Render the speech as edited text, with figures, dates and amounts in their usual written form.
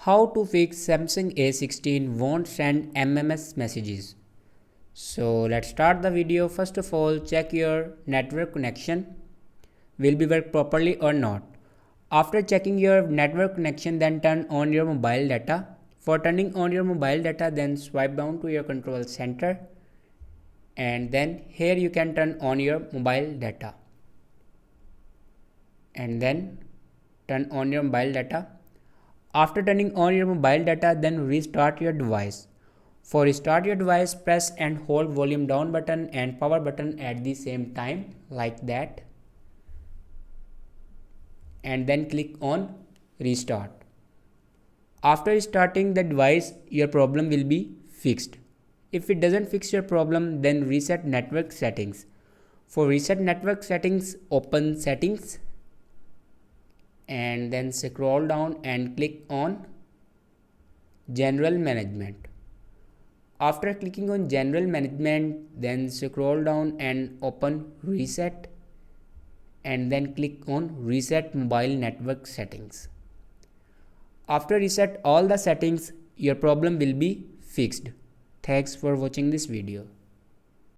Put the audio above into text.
How to fix Samsung A16 won't send MMS messages. So let's start the video. First of all, check your network connection will be work properly or not. After checking your network connection, then turn on your mobile data. For turning on your mobile data, then swipe down to your control center, and then here you can turn on your mobile data, and then turn on your mobile data. After turning on your mobile data, then restart your device. For restart your device, press and hold volume down button and power button at the same time, like that, and then click on restart. After restarting the device, your problem will be fixed. If it doesn't fix your problem, then reset network settings. For reset network settings, open settings and then scroll down and click on general management. After clicking on general management, then scroll down and open reset and then click on reset mobile network settings. After reset all the settings, your problem will be fixed. Thanks for watching this video.